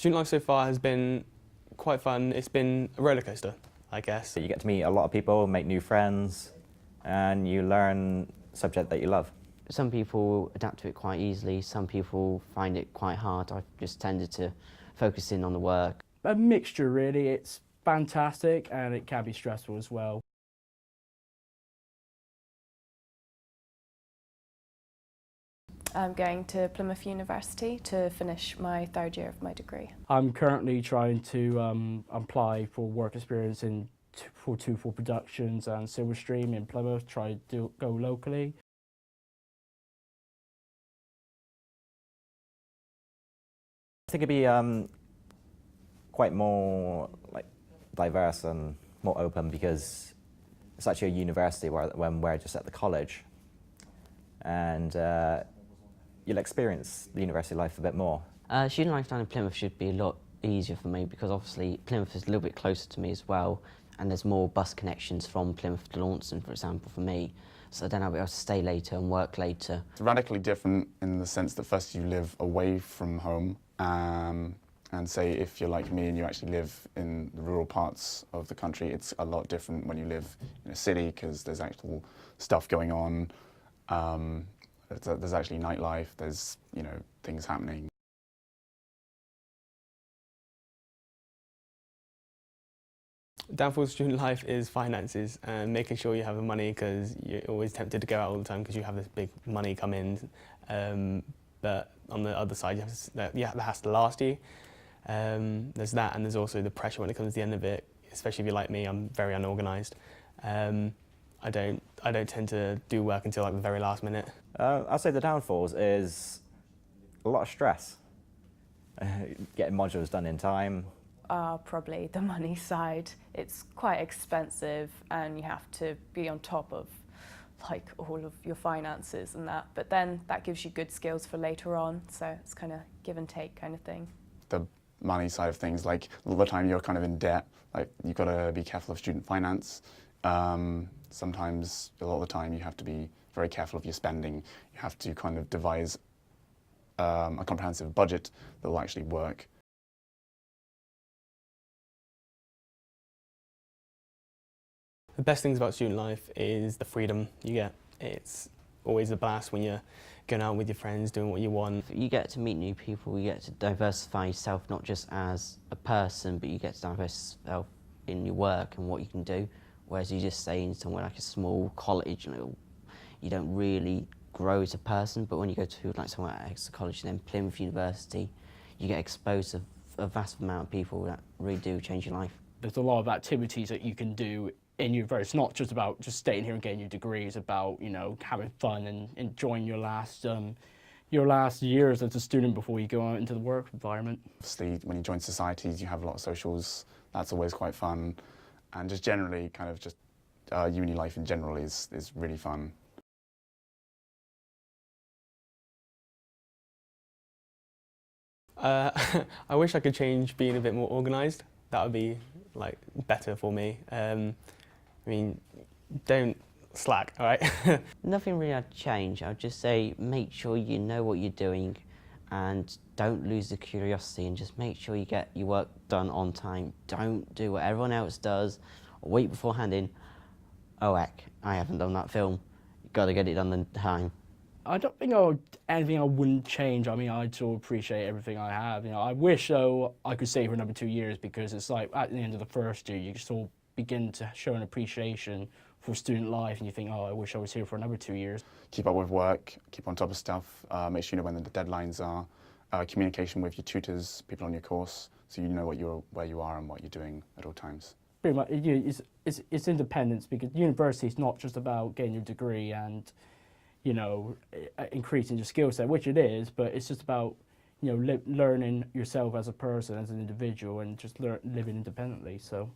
Student life so far has been quite fun. It's been a roller coaster, I guess. You get to meet a lot of people, make new friends, and you learn a subject that you love. Some people adapt to it quite easily, some people find it quite hard. I've just tended to focus in on the work. A mixture really, it's fantastic and it can be stressful as well. I'm going to Plymouth University to finish my third year of my degree. I'm currently trying to apply for work experience in for productions and Silverstream in Plymouth, try to go locally. I think it'd be quite more diverse and more open because it's actually a university when we're just at the college, and you'll experience the university life a bit more. Student life down in Plymouth should be a lot easier for me because obviously Plymouth is a little bit closer to me as well, and there's more bus connections from Plymouth to Launceston, for example, for me. So then I'll be able to stay later and work later. It's radically different in the sense that first you live away from home, and say if you're like me and you actually live in the rural parts of the country, it's a lot different when you live in a city because there's actual stuff going on. There's actually nightlife, there's, you know, things happening. Downfall of student life is finances and making sure you have the money because you're always tempted to go out all the time because you have this big money come in. But on the other side, that has to last you. There's that, and there's also the pressure when it comes to the end of it, especially if you're like me, I'm very unorganised. I don't tend to do work until like the very last minute. I'd say the downfalls is a lot of stress. Getting modules done in time. Probably the money side. It's quite expensive and you have to be on top of like all of your finances and that, but then that gives you good skills for later on, so it's kind of give and take kind of thing. The money side of things, like a lot of the time you're kind of in debt, like you've got to be careful of student finance. Sometimes, a lot of the time, you have to be very careful of your spending. You have to kind of devise a comprehensive budget that will actually work. The best things about student life is the freedom you get. It's always a blast when you're going out with your friends, doing what you want. You get to meet new people, you get to diversify yourself not just as a person, but you get to diversify yourself in your work and what you can do. Whereas you just stay in somewhere like a small college, you don't really grow as a person. But when you go to like somewhere like Exeter College and then Plymouth University, you get exposed to a vast amount of people that really do change your life. There's a lot of activities that you can do in university. It's not just about just staying here and getting your degree. It's about, you know, having fun and enjoying your last years as a student before you go out into the work environment. Obviously, when you join societies, you have a lot of socials. That's always quite fun. And just generally, kind of just uni life in general is really fun. I wish I could change being a bit more organised. That would be like better for me. I mean, don't slack, all right? Nothing really I'd change. I'd just say make sure you know what you're doing and don't lose the curiosity and just make sure you get your work done on time. Don't do what everyone else does or wait beforehand in, oh heck, I haven't done that film. You've got to get it done in time. I don't think anything I wouldn't change. I mean, I still appreciate everything I have. You know, I wish though I could stay for another 2 years because it's like at the end of the first year you still begin to show an appreciation for student life and you think, oh, I wish I was here for another 2 years. Keep up with work, keep on top of stuff, make sure you know when the deadlines are, communication with your tutors, people on your course, so you know where you are and what you're doing at all times. Pretty much, it's independence because university is not just about getting your degree and, you know, increasing your skill set, which it is, but it's just about, you know, learning yourself as a person, as an individual, and just living independently. So